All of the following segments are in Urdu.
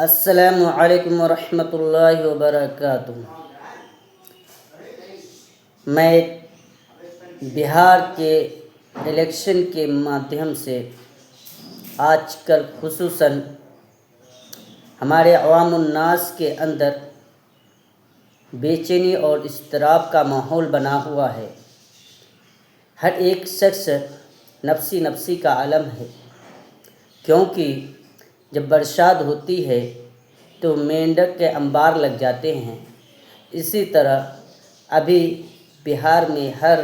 السلام علیکم ورحمۃ اللہ وبرکاتہ۔ میں بہار کے الیکشن کے مادھیم سے آج کل خصوصاً ہمارے عوام الناس کے اندر بے چینی اور اضطراب کا ماحول بنا ہوا ہے۔ ہر ایک شخص نفسی نفسی کا عالم ہے، کیونکہ جب برسات ہوتی ہے تو مینڈک کے انبار لگ جاتے ہیں۔ اسی طرح ابھی بہار میں ہر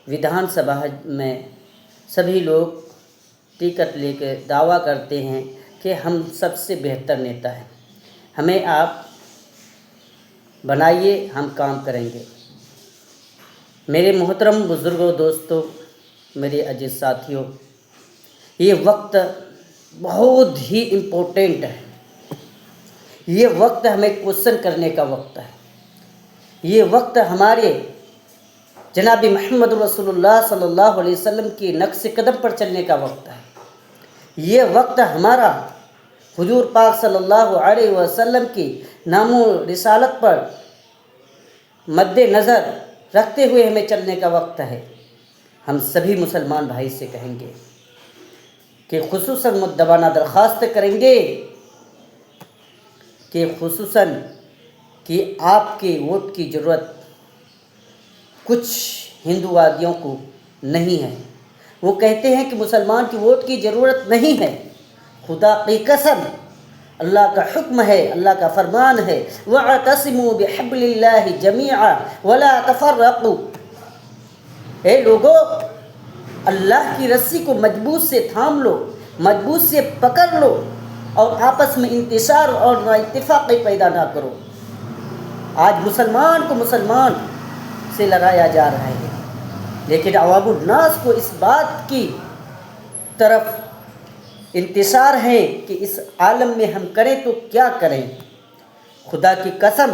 ودھان سبھا میں سبھی لوگ ٹکٹ لے کے دعویٰ کرتے ہیں کہ ہم سب سے بہتر نیتا ہیں، ہمیں آپ بنائیے، ہم کام کریں گے۔ میرے محترم بزرگوں، دوستوں، میرے عزیز ساتھیوں، یہ وقت بہت ہی امپورٹنٹ ہے۔ یہ وقت ہمیں کوشچن کرنے کا وقت ہے۔ یہ وقت ہمارے جناب محمد رسول اللہ صلی اللہ علیہ وسلم کی نقش قدم پر چلنے کا وقت ہے۔ یہ وقت ہمارا حضور پاک صلی اللہ علیہ وسلم کی نام و رسالت پر مد نظر رکھتے ہوئے ہمیں چلنے کا وقت ہے۔ ہم سبھی مسلمان بھائی سے کہیں گے کہ خصوصاً مؤدبانہ درخواست کریں گے کہ خصوصاً کہ آپ کے ووٹ کی ضرورت کچھ ہندووادیوں کو نہیں ہے۔ وہ کہتے ہیں کہ مسلمان کی ووٹ کی ضرورت نہیں ہے۔ خدا کی قسم، اللہ کا حکم ہے، اللہ کا فرمان ہے، وَاعْتَصِمُوا بِحَبْلِ اللَّهِ جَمِيعًا وَلَا تَفَرَّقُوا۔ اے لوگو، اللہ کی رسی کو مضبوط سے تھام لو، مضبوط سے پکڑ لو اور آپس میں انتشار اور اتفاقی پیدا نہ کرو۔ آج مسلمان کو مسلمان سے لڑایا جا رہا ہے، لیکن عوام الناس کو اس بات کی طرف انتشار ہے کہ اس عالم میں ہم کریں تو کیا کریں۔ خدا کی قسم،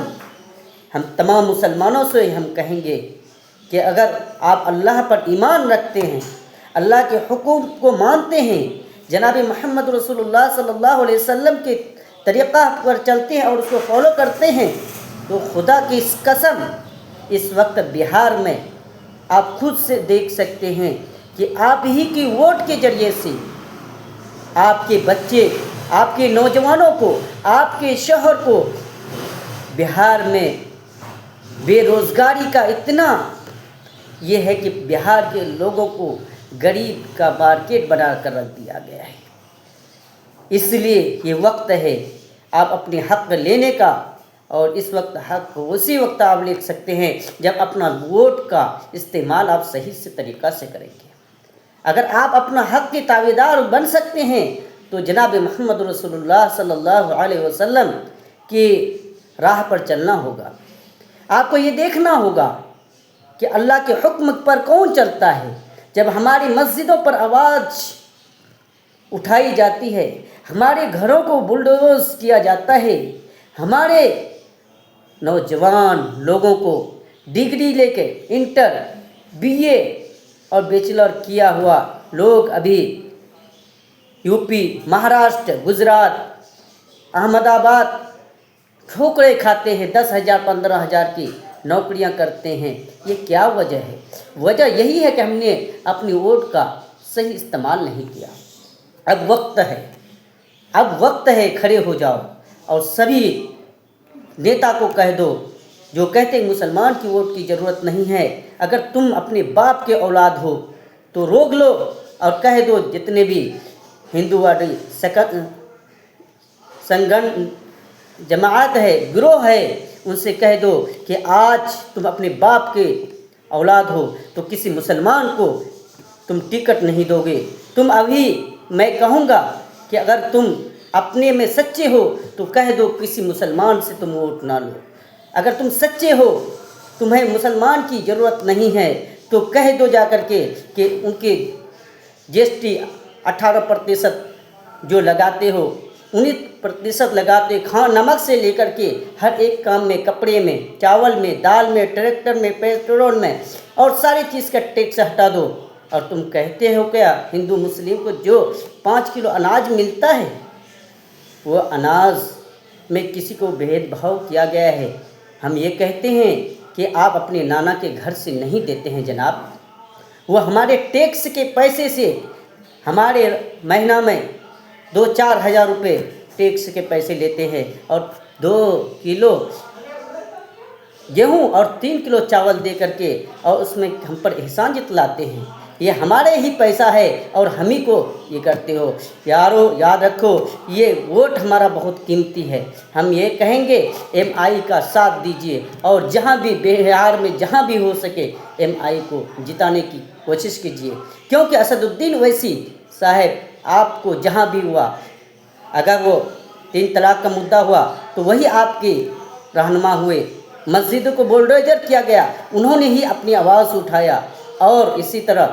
ہم تمام مسلمانوں سے ہم کہیں گے کہ اگر آپ اللہ پر ایمان رکھتے ہیں، اللہ کے حکم کو مانتے ہیں، جناب محمد رسول اللہ صلی اللہ علیہ وسلم کے طریقہ پر چلتے ہیں اور اس کو فالو کرتے ہیں، تو خدا کی قسم اس وقت بہار میں آپ خود سے دیکھ سکتے ہیں کہ آپ ہی کی ووٹ کے ذریعے سے آپ کے بچے، آپ کے نوجوانوں کو، آپ کے شوہر کو بہار میں بے روزگاری کا اتنا یہ ہے کہ بہار کے لوگوں کو غریب کا مارکیٹ بنا کر رکھ دیا گیا ہے۔ اس لیے یہ وقت ہے آپ اپنے حق لینے کا، اور اس وقت حق اسی وقت آپ لے سکتے ہیں جب اپنا ووٹ کا استعمال آپ صحیح سے طریقہ سے کریں گے۔ اگر آپ اپنا حق کے تابعدار بن سکتے ہیں تو جناب محمد رسول اللہ صلی اللہ علیہ وسلم کی راہ پر چلنا ہوگا۔ آپ کو یہ دیکھنا ہوگا کہ اللہ کے حکم پر کون چلتا ہے۔ جب ہماری مسجدوں پر آواز اٹھائی جاتی ہے، ہمارے گھروں کو بلڈوز کیا جاتا ہے، ہمارے نوجوان لوگوں کو ڈگری لے کے انٹر، بی اے اور بیچلر کیا ہوا لوگ ابھی یو پی، مہاراشٹر، گجرات، احمد آباد ٹھوکریں کھاتے ہیں، 10,000 15,000 کی نوکریاں کرتے ہیں۔ یہ کیا وجہ ہے؟ وجہ یہی ہے کہ ہم نے اپنی ووٹ کا صحیح استعمال نہیں کیا۔ اب وقت ہے کھڑے ہو جاؤ اور سبھی نیتا کو کہہ دو جو کہتے ہیں مسلمان کی ووٹ کی ضرورت نہیں ہے، اگر تم اپنے باپ کے اولاد ہو تو روک لو اور کہہ دو جتنے بھی ہندووادی سنگھن جماعت ہے، گروہ ہے، ان سے کہہ دو کہ آج تم اپنے باپ کے اولاد ہو تو کسی مسلمان کو تم ٹکٹ نہیں دو گے۔ تم ابھی میں کہوں گا کہ اگر تم اپنے میں سچے ہو تو کہہ دو کسی مسلمان سے تم ووٹ نہ لو۔ اگر تم سچے ہو، تمہیں مسلمان کی ضرورت نہیں ہے، تو کہہ دو جا کر کے کہ ان کے جی ایس ٹی 18% جو لگاتے ہو، 19% لگاتے، نمک سے لے کر کے ہر ایک کام میں، کپڑے میں، چاول میں، دال میں، ٹریکٹر میں، پیٹرول میں اور ساری چیز کا ٹیکس ہٹا دو، اور تم کہتے ہو کیا ہندو مسلم کو جو 5 کلو اناج ملتا ہے وہ اناج میں کسی کو بھید بھاؤ کیا گیا ہے۔ ہم یہ کہتے ہیں کہ آپ اپنے نانا کے گھر سے نہیں دیتے ہیں جناب، وہ ہمارے ٹیکس کے پیسے سے ہمارے مہینہ میں 2-4 ہزار روپے ٹیکس کے پیسے لیتے ہیں، اور 2 کلو گیہوں اور 3 کلو چاول دے کر کے اور اس میں ہم پر احسان جتلاتے ہیں۔ یہ ہمارے ہی پیسہ ہے اور ہم ہی کو یہ کرتے ہو۔ یارو یاد رکھو، یہ ووٹ ہمارا بہت قیمتی ہے۔ ہم یہ کہیں گے ایم آئی کا ساتھ دیجیے، اور جہاں بھی بہار میں جہاں بھی ہو سکے ایم آئی کو جتانے کی کوشش کیجیے، کیونکہ اسد الدین اویسی صاحب آپ کو جہاں بھی ہوا، اگر وہ 3 طلاق کا مدعا ہوا تو وہی آپ کے رہنما ہوئے، مسجدوں کو بولڈوزر کیا گیا، انہوں نے ہی اپنی آواز اٹھایا، اور اسی طرح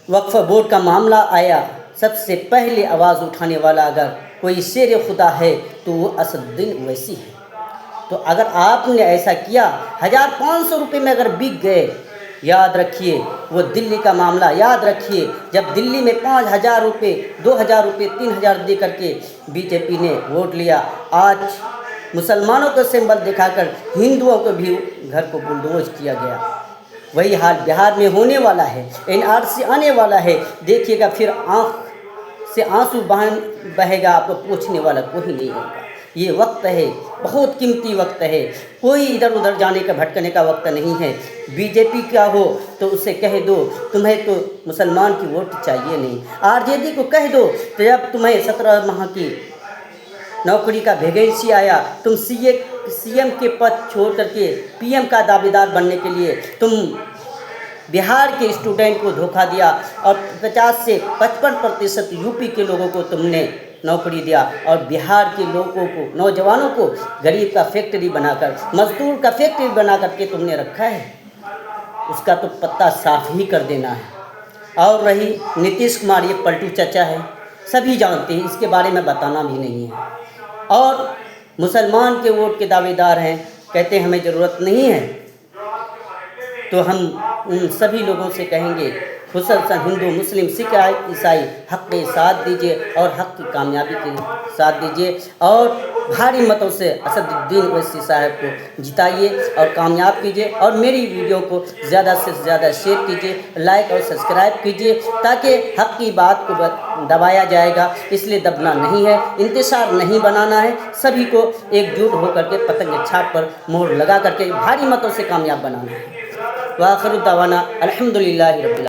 وقف بورڈ کا معاملہ آیا، سب سے پہلے آواز اٹھانے والا اگر کوئی شیر خدا ہے تو وہ اسد الدین اویسی ہے۔ تو اگر آپ نے ایسا کیا، 1500 روپے میں اگر بک گئے، یاد رکھیے وہ دلی کا معاملہ یاد رکھیے، جب دلی میں 5000 روپے 2000 روپے 3000 دے کر کے بی جے پی نے ووٹ لیا، آج مسلمانوں کو سمبل دکھا کر ہندوؤں کو بھی گھر کو بلڈوز کیا گیا۔ وہی حال بہار میں ہونے والا ہے، این آر سی آنے والا ہے، دیکھیے گا پھر آنکھ سے آنسو بہے گا، آپ کو پوچھنے والا کوئی نہیں ہوگا۔ یہ وقت ہے، بہت قیمتی وقت ہے، کوئی ادھر ادھر جانے کا بھٹکنے کا وقت نہیں ہے۔ بی جے پی کیا ہو تو اسے کہہ دو تمہیں تو مسلمان کی ووٹ چاہیے نہیں، آر جے ڈی کو کہہ دو تو جب تمہیں 17 ماہ کی نوکری کا ویکینسی آیا، تم سی ایم کے پد چھوڑ کر کے پی ایم کا دعویدار بننے کے لیے تم بہار کے اسٹوڈنٹ کو دھوکہ دیا، اور 50 سے 55% یو پی کے لوگوں کو تم نے نوکری دیا، اور بہار کے لوگوں کو، نوجوانوں کو غریب کا فیکٹری بنا کر، مزدور کا فیکٹری بنا کر کے تم نے رکھا ہے۔ اس کا تو پتہ صاف ہی کر دینا ہے۔ اور رہی نتیش کمار، یہ پلٹو چچا ہے، سبھی جانتے ہیں، اس کے بارے میں بتانا بھی نہیں ہے، اور مسلمان کے ووٹ کے دعوے دار ہیں، کہتے ہیں ہمیں ضرورت نہیں ہے۔ تو ہم ان سبھی لوگوں سے کہیں گے، خصوصاً ہندو مسلم سکھ عیسائی، حق کے ساتھ دیجیے اور حق کی کامیابی کے ساتھ دیجیے، اور بھاری متوں سے اسد الدین اویسی صاحب کو جتائیے اور کامیاب کیجیے، اور میری ویڈیو کو زیادہ سے زیادہ شیئر کیجیے، لائک اور سبسکرائب کیجیے، تاکہ حق کی بات کو دبایا جائے گا، اس لیے دبنا نہیں ہے، انتشار نہیں بنانا ہے، سبھی کو ایک جٹ ہو کر کے پتنگ چھاپ پر مہر لگا کر کے بھاری متوں سے کامیاب بنانا ہے۔ وآخر دعوانا الحمدللہ رب العالمین۔